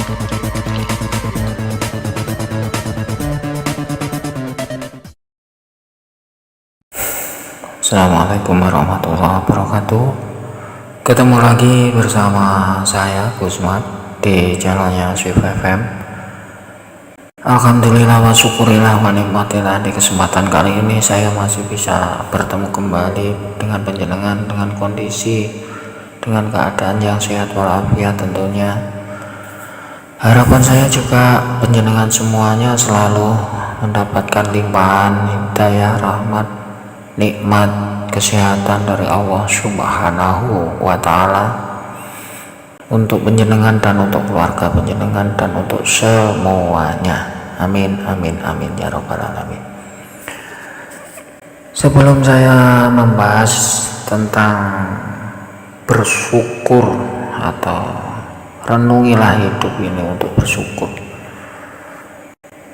Assalamualaikum warahmatullahi wabarakatuh. Ketemu lagi bersama saya Gusmat di channelnya Swift FM. Alhamdulillah wa syukurillah wa nikmatillah, di kesempatan kali ini saya masih bisa bertemu kembali dengan panjenengan dengan kondisi, dengan keadaan yang sehat walafiat tentunya. Harapan saya juga panjenengan semuanya selalu mendapatkan limpahan hidayah, rahmat, nikmat, kesehatan dari Allah Subhanahu wa Ta'ala untuk panjenengan dan untuk keluarga panjenengan dan untuk semuanya. Amin amin amin ya rabbal alamin. Sebelum saya membahas tentang bersyukur atau renungilah hidup ini untuk bersyukur,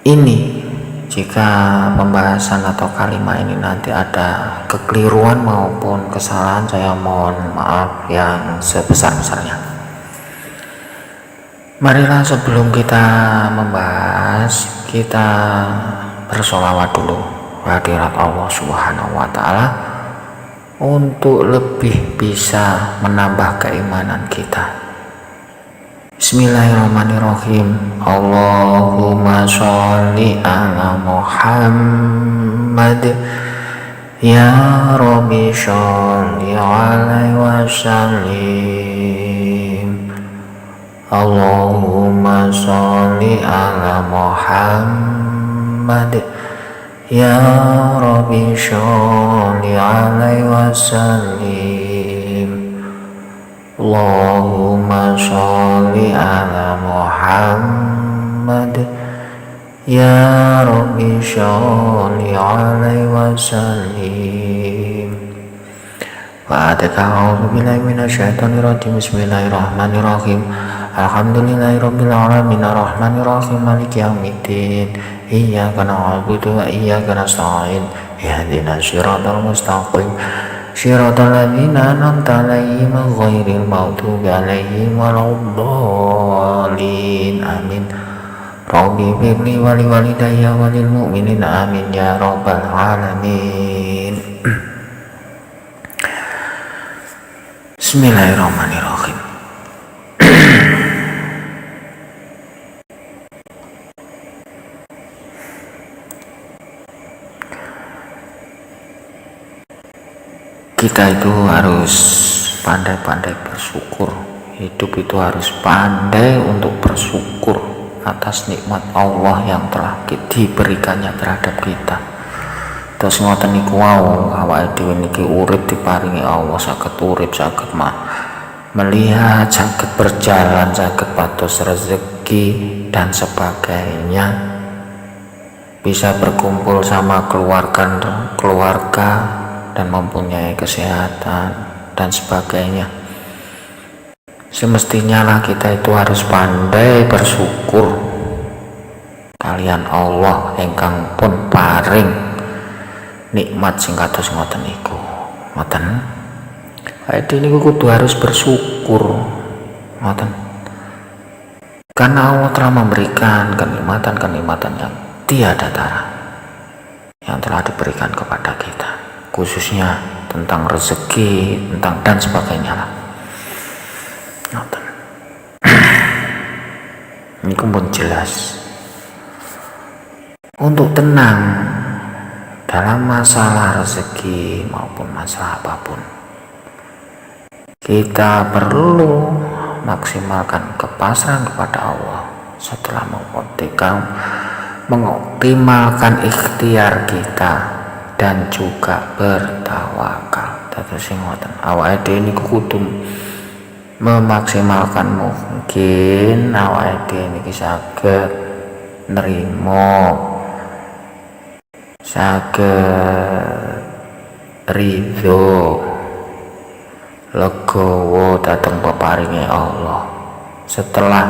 ini jika pembahasan atau kalimat ini nanti ada kekeliruan maupun kesalahan, saya mohon maaf yang sebesar-besarnya. Marilah sebelum kita membahas, kita bersolawat dulu hadirat Allah Subhanahu wa Ta'ala untuk lebih bisa menambah keimanan kita. Bismillahirrahmanirrahim. Allahumma sholli ala Muhammad ya Rabbi sholli alaihi wasallim. Allahumma sholli ala Muhammad ya Rabbi sholli alaihi wasallim. Allahumma sholli ala Muhammad ya Rabbi sholli alaihi wasallim. A'udzu billahi minasyaitonir rajim. Bismillahirrahmanirrahim. Alhamdulillahirabbil alamin arrahmanir rahim maliki yaumiddin. Iyyaka na'budu wa iyyaka nasta'in. Ihdinas siratal mustaqim. Shiratal ladzina an'amta 'alaihim ghairil maghdubi 'alaihim waladdallin. Amin. Rabbi firli wa liwalidayya wa lil mu'minina amin ya rabbal alamin. Bismillahirrahmanirrahim. Kita itu harus pandai-pandai bersyukur. Hidup itu harus pandai untuk bersyukur atas nikmat Allah yang telah diberikannya terhadap kita. Terus ngoten niku wau, awake dhewe niki urip diparingi Allah, saged urip, saged melihat, saged berjalan, saged patos rezeki dan sebagainya, bisa berkumpul sama keluarga dan mempunyai kesehatan dan sebagainya. Semestinya lah kita itu harus pandai bersyukur kalian Allah ingkang pun paring nikmat sing kados ngoten niku. Ngoten. Jadi niku kudu harus bersyukur. Ngoten. Karena Allah telah memberikan kenikmatan-kenikmatan yang tiada tara yang telah diberikan kepada kita, khususnya tentang rezeki, tentang dan sebagainya lah. Ini pun jelas untuk tenang dalam masalah rezeki maupun masalah apapun, kita perlu maksimalkan kepasrahan kepada Allah setelah mengoptimalkan ikhtiar kita dan juga bertawakal. Terus ngoten, awake dhewe niku kudu memaksimalkan mungkin awake dhewe niki saged nrimo, saged ridho, legowo dhateng peparinge Allah setelah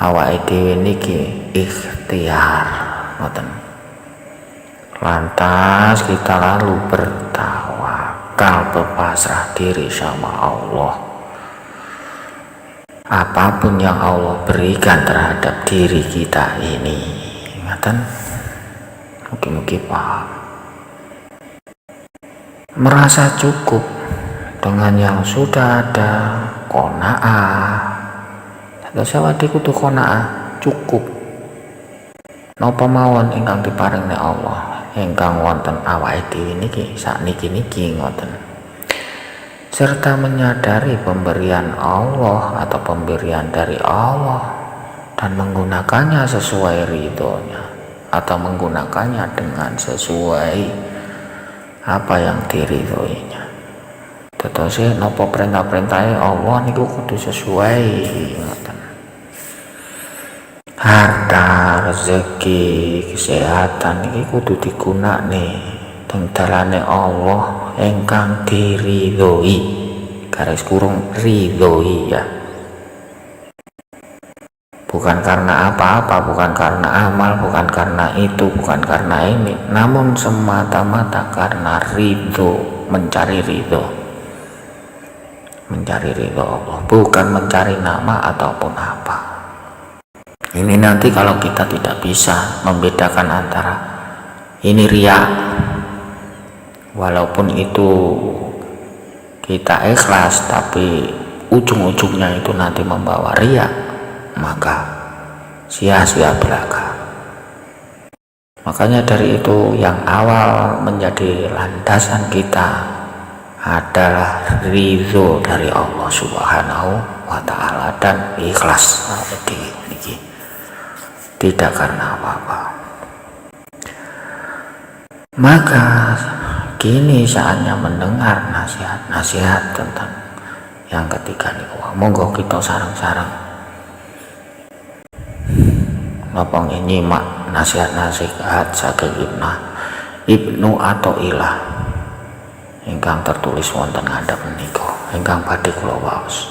awake dhewe niki ikhtiar. Ngoten. Lantas kita lalu bertawakal, berpasrah diri sama Allah. apapun yang Allah berikan terhadap diri kita ini, ingatan mungkin paham, merasa cukup dengan yang sudah ada, qanaah. Terus awake kudu qanaah, cukup napa mawon ingkang diparingi Allah, ingkang wonten awake dhewe niki sakniki ngoten, serta menyadari pemberian Allah atau pemberian dari Allah dan menggunakannya sesuai ridhonya atau menggunakannya dengan sesuai apa yang diridhoinya. Tetose napa perintah-perintahe Allah niku kudu sesuai ngoten. Harta, rezeki, kesehatan iki kudu digunakne teng dalane Allah ingkang diridhoi, garis kurung ridhoi ya. Bukan karena apa-apa, bukan karena amal, bukan karena itu, bukan karena ini, namun semata-mata karena ridho, mencari ridho Allah, bukan mencari nama ataupun apa. Ini nanti kalau kita tidak bisa membedakan antara ini riya, walaupun itu kita ikhlas tapi ujung-ujungnya itu nanti membawa riya, maka sia-sia belaka. Makanya dari itu yang awal menjadi landasan kita adalah ridho dari Allah Subhanahu wa Ta'ala dan ikhlas niki, tidak karena apa-apa. Maka kini saatnya mendengar nasihat tentang yang ketiga nih. Monggo kita sarang-sarang napa nyimak nasihat saking Ibnu Athaillah ingkang tertulis wonten ngandhap menika, ingkang badhe kula waos.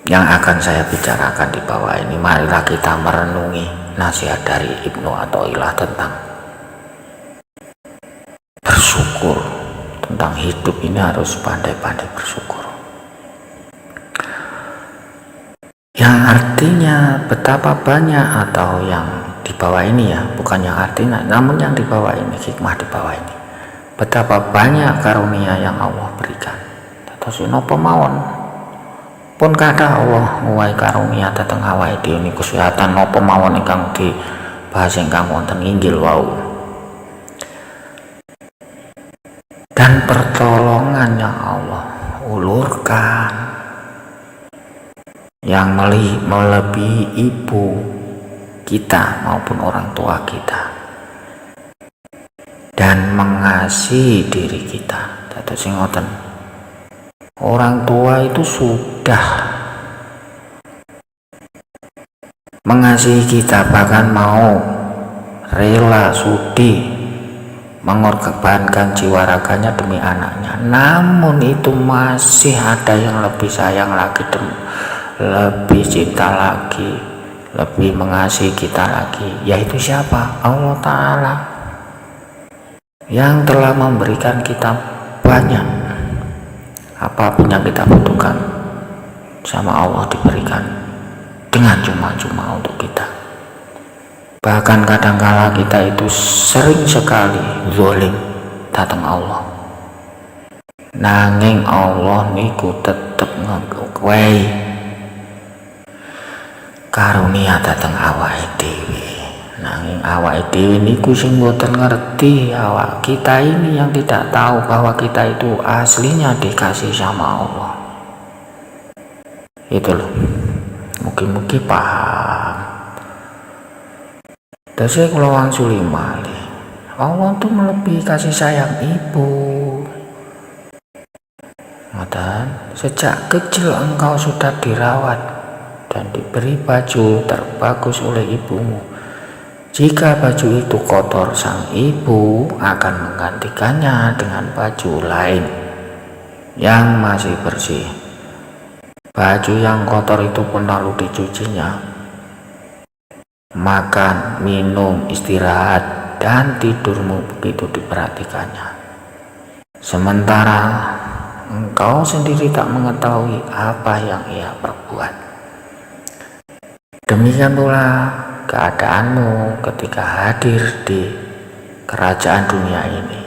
Yang akan saya bicarakan di bawah ini, marilah kita merenungi nasihat dari Ibnu Athaillah tentang bersyukur, tentang hidup ini harus pandai-pandai bersyukur. Yang artinya betapa banyak, atau yang di bawah ini ya, bukan yang artinya, namun yang di bawah ini, hikmah di bawah ini, betapa banyak karunia yang Allah berikan. Terus napa mawon pun kata Allah nguwai karunia dateng awake dhewe niku kesehatan napa mawon ingkang dibahas ingkang wonten inggil wau. Dan pertolongan yang Allah ulurkan yang melebihi ibu kita maupun orang tua kita dan mengasihi diri kita. Dados sing ngoten, orang tua itu sudah mengasihi kita, bahkan mau rela sudi mengorbankan jiwa raganya demi anaknya. Namun itu masih ada yang lebih sayang lagi, lebih cinta lagi, lebih mengasihi kita lagi, yaitu siapa? Allah Ta'ala, yang telah memberikan kita banyak. Apapun yang kita butuhkan sama Allah diberikan dengan cuma-cuma untuk kita. Bahkan kadangkala kita itu sering sekali zalim datang Allah, nanging Allah niku tetep ngwehi karunia datang awake dhewe. Nanging awake dhewe niku sing mboten ngerti, awak kita ini yang tidak tahu bahwa kita itu aslinya dikasih sama Allah. Itu loh, mugi-mugi paham. Terus saya kalau wangsuli malih, Allah tuh melebihi kasih sayang ibu. Ngoten, sejak kecil engkau sudah dirawat dan diberi baju terbagus oleh ibumu. Jika baju itu kotor, sang ibu akan menggantikannya dengan baju lain yang masih bersih. Baju yang kotor itu pun lalu dicucinya. Makan, minum, istirahat, dan tidurmu begitu diperhatikannya. Sementara engkau sendiri tak mengetahui apa yang ia perbuat. Demikian pula keadaanmu ketika hadir di kerajaan dunia ini.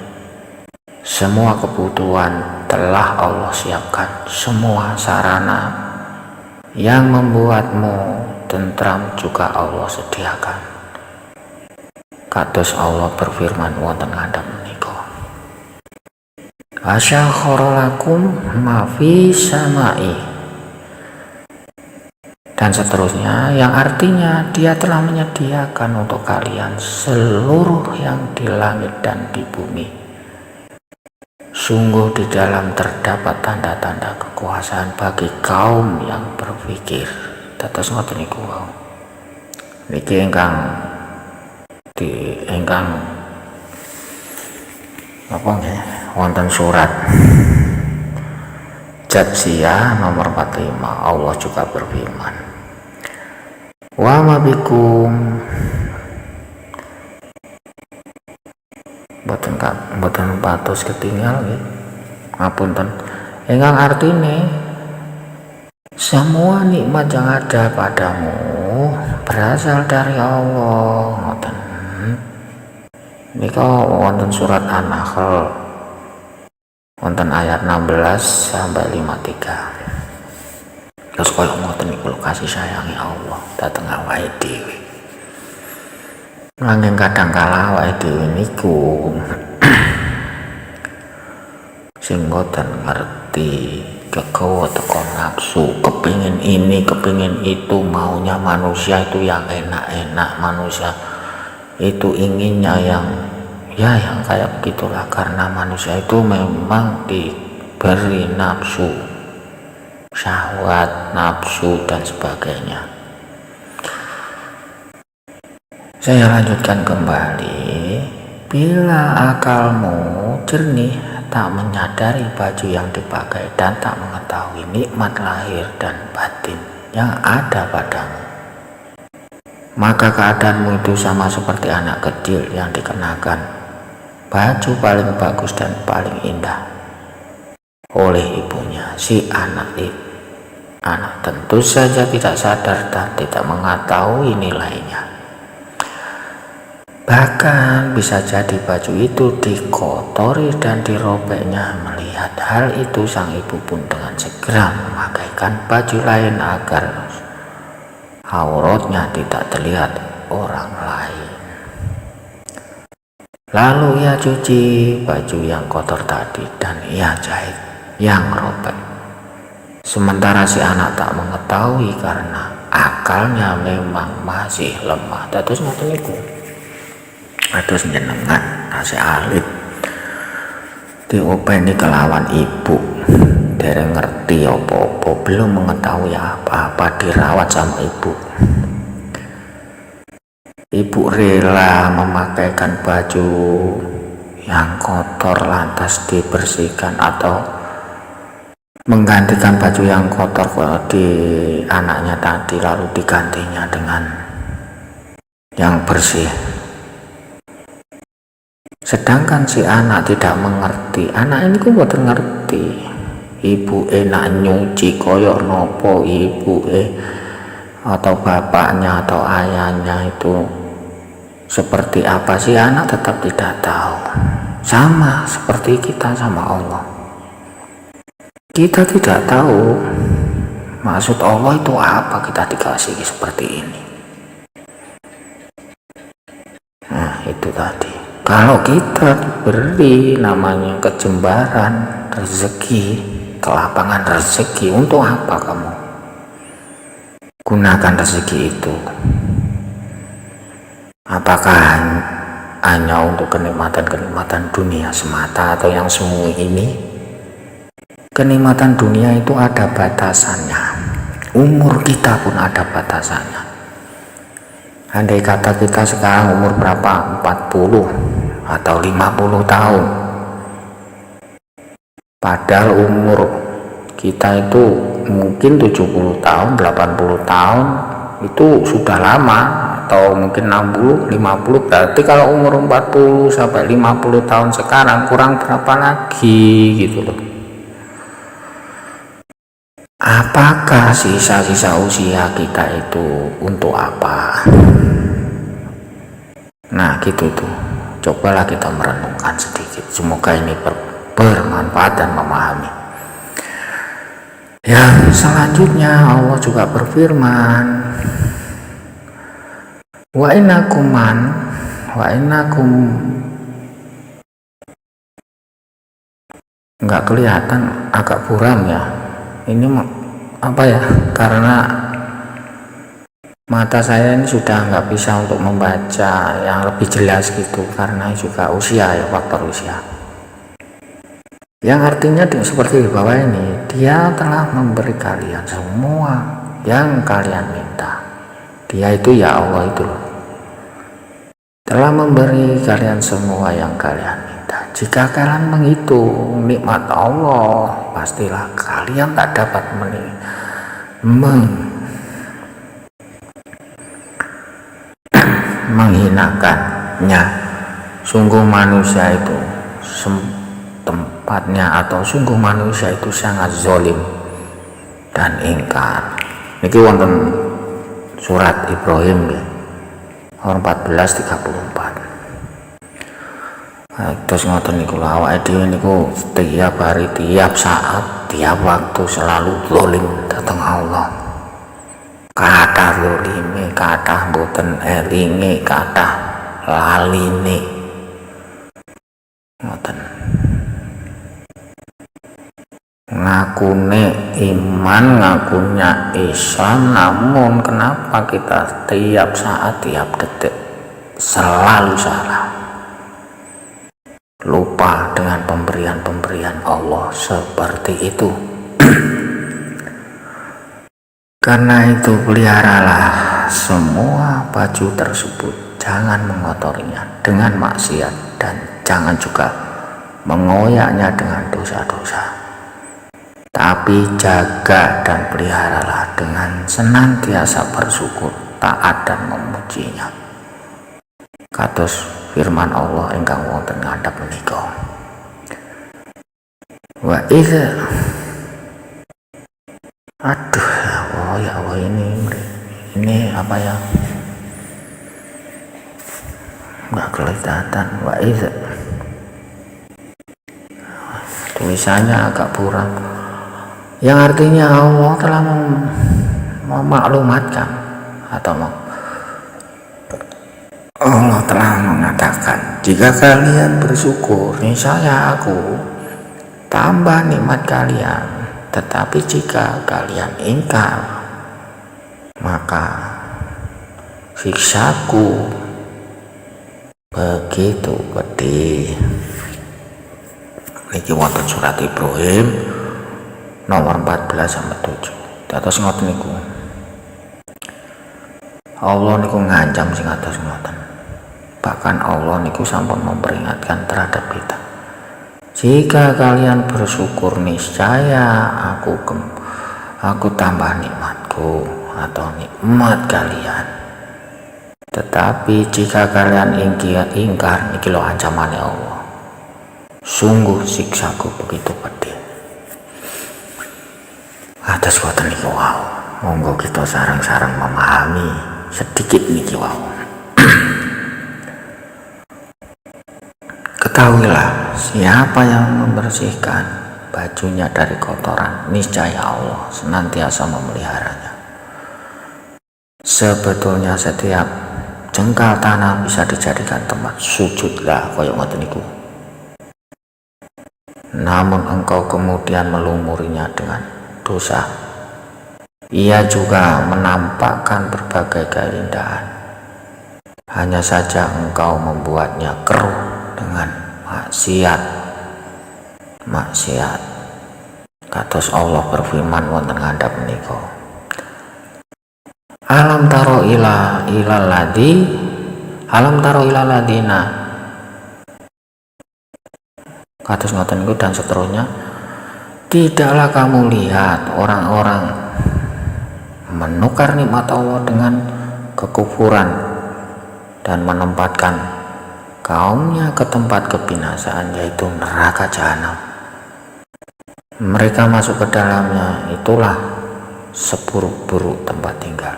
Semua kebutuhan telah Allah siapkan, semua sarana yang membuatmu tentram juga Allah sediakan. Kados Allah berfirman wonten ngandhap menika, asyakhara lakum ma fi samai, dan seterusnya, yang artinya Dia telah menyediakan untuk kalian seluruh yang di langit dan di bumi. Sungguh di dalam terdapat tanda-tanda kekuasaan bagi kaum yang berpikir. Dados ngoten niku wau. Niki ingkang apa nggih wonten surat Jatsiyah nomor 45. Allah juga berfirman, wa ma bikum, boten patos ketinggal nggih, ngapunten, ingkang artine semua nikmat yang ada padamu berasal dari Allah. Ngoten nika wonten surat An-Nahl wonten ayat 16 sampai 53. Terus koyo ngoten niku kasih sayangi Allah dhateng awake dhewe. Nanging kadang kala awake dhewe niku sing boten ngerti, kegawa teko nafsu, kepingin ini kepingin itu, maunya manusia itu yang enak-enak, manusia itu inginnya yang kayak begitulah, karena manusia itu memang diberi nafsu, syahwat, nafsu dan sebagainya. Saya lanjutkan kembali, bila akalmu jernih, tak menyadari baju yang dipakai dan tak mengetahui nikmat lahir dan batin yang ada padamu, maka keadaanmu itu sama seperti anak kecil yang dikenakan baju paling bagus dan paling indah oleh ibunya. Si anak tentu saja tidak sadar dan tidak mengetahui nilainya. Bahkan bisa jadi baju itu dikotori dan dirobeknya. Melihat hal itu, sang ibu pun dengan segera memakaikan baju lain agar auratnya tidak terlihat orang lain. Lalu ia cuci baju yang kotor tadi dan ia jahit yang robek. Sementara si anak tak mengetahui karena akalnya memang masih lemah. Dados ngoten niku. Atus jenengan tasih alit diopeni kelawan ibu, dereng ngerti apa-apa, belum mengetahui apa-apa, dirawat sama ibu. Ibu rela memakaikan baju yang kotor lantas dibersihkan, atau menggantikan baju yang kotor di anaknya tadi lalu digantinya dengan yang bersih. Sedangkan si anak tidak mengerti. Anak ini kok boten ngerti ibu nak nyuci koyok nopo, ibu atau bapaknya atau ayahnya itu seperti apa, si anak tetap tidak tahu. Sama seperti kita sama Allah, kita tidak tahu maksud Allah itu apa, kita dikasih seperti ini. Nah itu tadi. Kalau kita diberi namanya kejembaran rezeki, kelapangan rezeki, untuk apa kamu gunakan rezeki itu? Apakah hanya untuk kenikmatan-kenikmatan dunia semata atau yang semu ini? Kenikmatan dunia itu ada batasannya. Umur kita pun ada batasannya. Andai kata kita sekarang umur berapa, 40 atau 50 tahun, padahal umur kita itu mungkin 70 tahun, 80 tahun, itu sudah lama, atau mungkin 60, 50, berarti kalau umur 40 sampai 50 tahun sekarang kurang berapa lagi gitu loh. Apakah sisa-sisa usia kita itu untuk apa? Nah gitu tuh, cobalah kita merenungkan sedikit, semoga ini bermanfaat dan memahami. Yang selanjutnya Allah juga berfirman, wa innakum nggak kelihatan, agak buram ya ini apa ya, karena mata saya ini sudah nggak bisa untuk membaca yang lebih jelas gitu, karena juga usia ya, faktor usia. Yang artinya seperti di bawah ini, Dia telah memberi kalian semua yang kalian minta. Dia itu ya Allah itu loh, telah memberi kalian semua yang kalian minta. Jika kalian menghitung nikmat Allah, pastilah kalian tak dapat menghinakannya. Sungguh manusia itu tempatnya, atau sungguh manusia itu sangat zalim dan ingkar. Niki wonten surat Ibrahim ya, 14:34. Terus ngoten niku awake dhewe niku tiap hari, tiap saat, tiap waktu selalu zalim datang Allah. Kathah zalime, kathah boten elinge, kathah laline. Ngoten. Ngakune iman, ngakunya Islam, namun kenapa kita tiap saat, tiap detik selalu salah, lupa dengan pemberian-pemberian Allah seperti itu. Karena itu peliharalah semua baju tersebut, jangan mengotorinya dengan maksiat, dan jangan juga mengoyaknya dengan dosa-dosa, tapi jaga dan peliharalah dengan senantiasa bersyukur, taat dan memujinya. Kados firman Allah ingkang wonten ngandhap menika, wa idza, aduh ya Allah, ini apa ya, nggak kelihatan. Wa idza, tulisannya agak buram, yang artinya Allah telah memaklumatkan, atau Allah telah mengatakan, jika kalian bersyukur, niscaya aku tambah nikmat kalian. Tetapi jika kalian ingkar, maka siksaku begitu pedih. Niki wonten surat Ibrahim nomor 14-7. Dados ngoten niku. Allah niku ngancam sing atus ngoten. Bahkan Allah niku sampun memperingatkan terhadap kita. Jika kalian bersyukur, niscaya aku tambah nikmatku atau nikmat kalian. Tetapi jika kalian ingkar, niki lho ancamannya Allah, sungguh siksaku begitu pedih. Atas ngoten niku wau, monggo kita sareng-sareng memahami sedikit niki wau. Ketahuilah, siapa yang membersihkan bajunya dari kotoran, niscaya Allah senantiasa memeliharanya. Sebetulnya setiap jengkal tanah bisa dijadikan tempat sujudlah koyok ngoten niku. Namun engkau kemudian melumurinya dengan dosa. Ia juga menampakkan berbagai keindahan. Hanya saja engkau membuatnya keruh dengan maksiat. Kados Allah berfirman wonten ngandhap menika, alam taro ila ladina, kados ngoten niku dan seterusnya. Tidaklah kamu lihat orang-orang menukar nikmat Allah dengan kekufuran dan menempatkan kaumnya ke tempat kebinasaan, yaitu neraka jahanam. mereka masuk ke dalamnya, itulah seburuk-buruk tempat tinggal.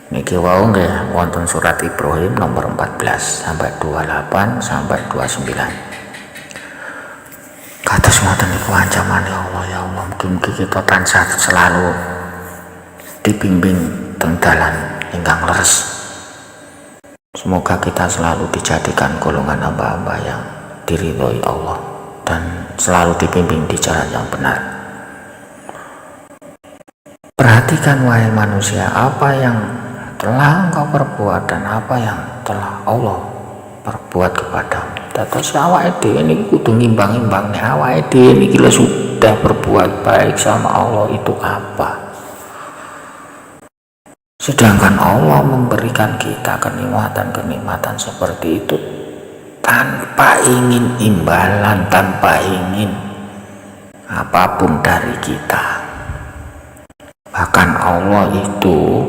Niki wau nggih wonten surat Ibrahim nomor 14 sampai 28 sampai 29. Kados ngoten niku ancaman ya Allah. Ya Allah, mugi-mugi kita tansah selalu dibimbing teng dalan ingkang leres. Semoga kita selalu dijadikan golongan hamba-hamba yang diridhoi Allah dan selalu dibimbing di jalan yang benar. Perhatikan wahai manusia, apa yang telah engkau perbuat dan apa yang telah Allah perbuat kepadamu. Dados awake dhewe niki kudu ngimbang-imbang nek awake dhewe niki sudah berbuat baik sama Allah itu apa. Sedangkan Allah memberikan kita kenikmatan-kenikmatan seperti itu tanpa ingin imbalan, tanpa ingin apapun dari kita. Bahkan Allah itu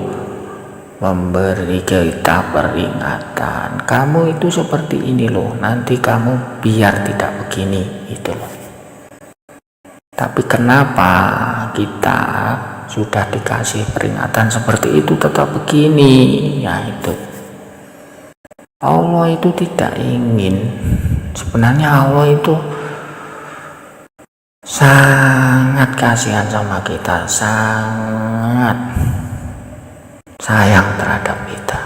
memberi kita peringatan, kamu itu seperti ini loh, nanti kamu biar tidak begini, itu loh. Tapi kenapa kita sudah dikasih peringatan seperti itu tetap begini? Ya itu, Allah itu tidak ingin. Sebenarnya Allah itu sangat kasihan sama kita, sangat sayang terhadap kita.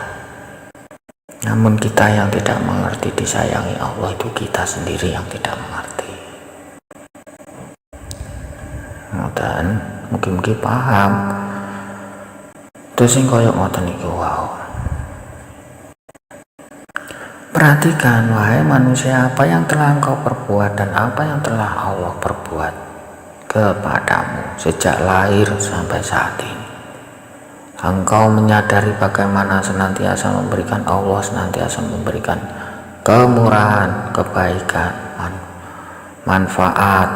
Namun kita yang tidak mengerti disayangi Allah, itu kita sendiri yang tidak mengerti. Dan mungkin paham. Terus sing koyo ngoten niku wau. Perhatikan wahai manusia, apa yang telah engkau perbuat dan apa yang telah Allah perbuat kepadamu sejak lahir sampai saat ini. Engkau menyadari bagaimana senantiasa memberikan Allah, senantiasa memberikan kemurahan, kebaikan, manfaat,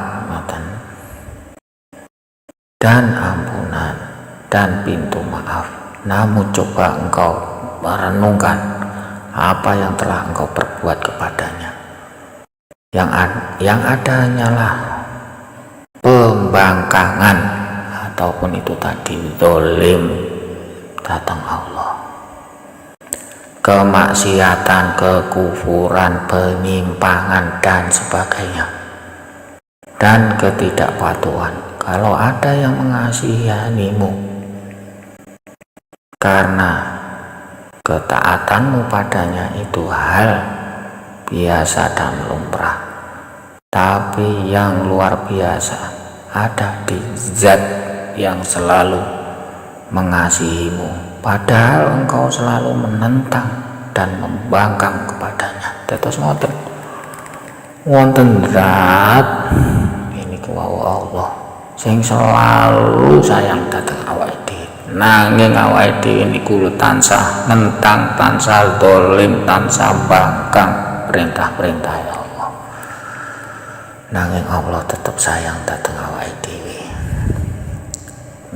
dan ampunan, dan pintu maaf. Namun coba engkau merenungkan apa yang telah engkau perbuat kepadanya. Yang ada hanyalah pembangkangan, ataupun itu tadi zalim datang Allah, kemaksiatan, kekufuran, penyimpangan dan sebagainya, dan ketidakpatuhan. Kalau ada yang mengasihanimu karena ketaatanmu padanya, itu hal biasa dan lumrah. Tapi yang luar biasa ada di zat yang selalu mengasihimu, padahal engkau selalu menentang dan membangkang kepadanya. Tetes ngoten wonten zat ini kuwau Allah sing selalu sayang dateng awake dhewe, nanging awake dhewe niku tansah nentang, tansah dolim, tansah bangkang perintah-perintah Allah. Nanging Allah tetap sayang dateng awake dhewe.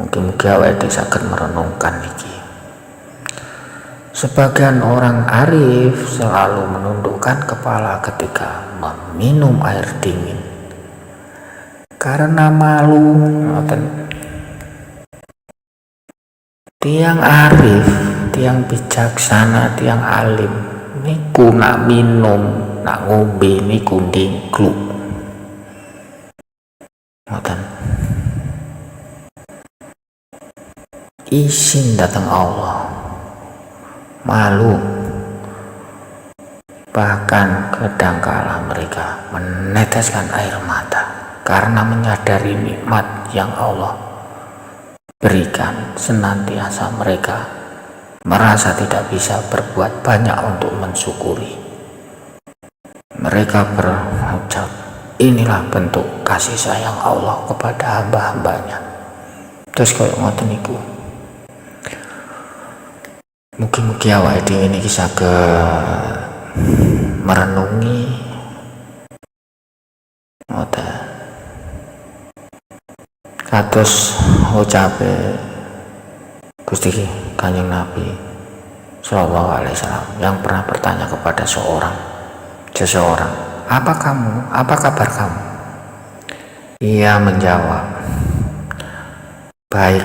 Mungkin-mungkin awake dhewe saged merenungkan niki. Sebagian orang arif selalu menundukkan kepala ketika meminum air dingin karena malu. Tiang arif, tiang bijaksana, tiang alim niku nak minum, nak ngombe niku ndingkluk. Ngoten. Izin datang Allah, malu, bahkan kadangkala mereka meneteskan air mata karena menyadari nikmat yang Allah berikan. Senantiasa mereka merasa tidak bisa berbuat banyak untuk mensyukuri. Mereka berucap, inilah bentuk kasih sayang Allah kepada hamba-hambanya. Terus koyo ngoten niku. Mugi-mugi awake dhewe niki saged merenungi ngoten. Kados ucape Gusti Kanjeng Nabi Sallallahu Alaihi Wasallam yang pernah bertanya kepada seseorang, apa kabar kamu? Ia menjawab, baik.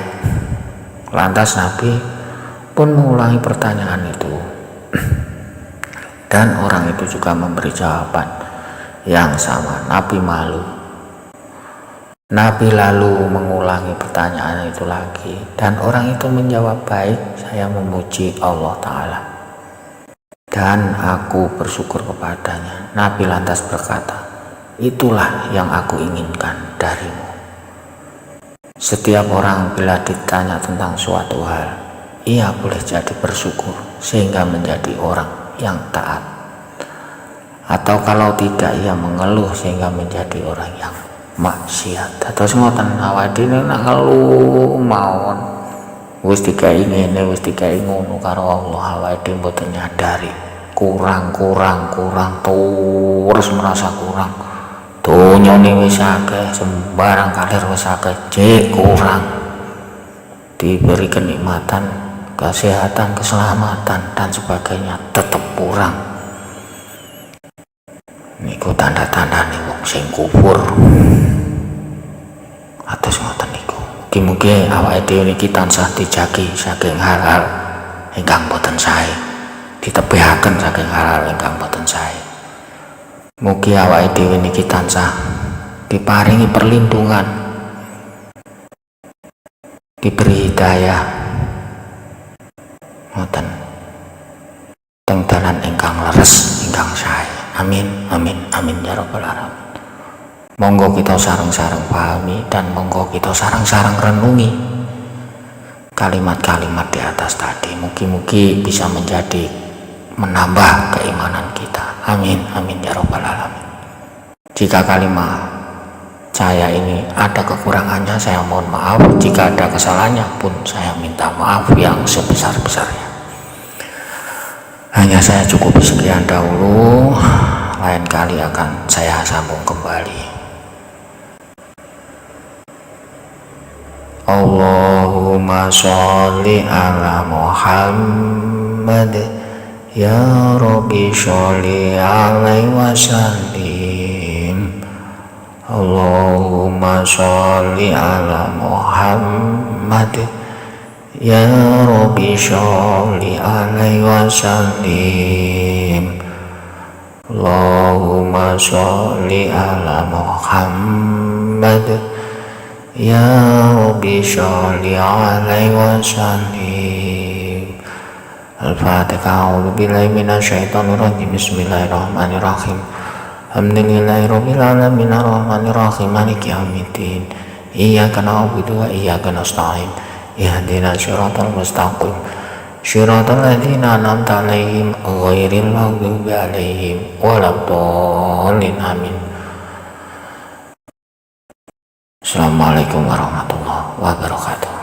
Lantas Nabi pun mengulangi pertanyaan itu. Dan orang itu juga memberi jawaban yang sama. Nabi malu. Nabi lalu mengulangi pertanyaan itu lagi. Dan orang itu menjawab, baik, saya memuji Allah Ta'ala. Dan aku bersyukur kepadanya. Nabi lantas berkata, itulah yang aku inginkan darimu. Setiap orang bila ditanya tentang suatu hal, ia boleh jadi bersyukur sehingga menjadi orang yang taat. Atau kalau tidak, ia mengeluh sehingga menjadi orang yang maksiat. Terus ngoten awake dhewe nak ngeluh mawon. Wis dikai ngene, wis dikai ngono karo Allah, awake dhewe mboten nyadari. Kurang terus merasa kurang. Donyane wis akeh, sembarang kalir wis akeh, jek kurang. Diberi kenikmatan, kesehatan, keselamatan dan sebagainya tetap kurang. Niku tanda-tandane wong sing kufur. Atus ngoten niku. Mugi-mugi awake dhewe niki tansah dijagi saking hal-hal ingkang boten sae. Ditebihaken saking hal-hal ingkang boten sae. Mugi awake dhewe niki tansah diparingi perlindungan, diberi hidayah ngoten teng dalan ingkang leres ingkang sae. Amin amin amin ya rabbal alamin. Monggo kita sareng-sareng pahami dan monggo kita sareng-sareng renungi kalimat-kalimat di atas tadi. Mugi-mugi bisa menambah keimanan kita. Amin amin ya rabbal alamin. Jika kalimat saya ini ada kekurangannya, saya mohon maaf. Jika ada kesalahannya pun saya minta maaf yang sebesar-besarnya. Hanya saya cukup sekian dahulu, lain kali akan saya sambung kembali. Allahumma sholli ala Muhammad. Ya Rabbi sholli alaihi wasallim. Allahumma sholli ala Muhammad. Ya Rabbi sholli alaihi wasallim. Allahumma sholli ala Muhammad. Ya Rabbi sholli alaihi wasallim. Al-Fatihah. A'udzu billahi minasyaitonir rajim. Bismillahirrahmanirrahim. Alhamdulillahi rabbil alamin arrahmanir rahim maliki yaumiddin. Iyyaka na'budu wa iyyaka nasta'in. Ihdinas siratal mustaqim. Shiratal ladzina an'amta 'alaihim ghairil maghdubi 'alaihim waladdallin. Amin. Assalamualaikum warahmatullahi wabarakatuh.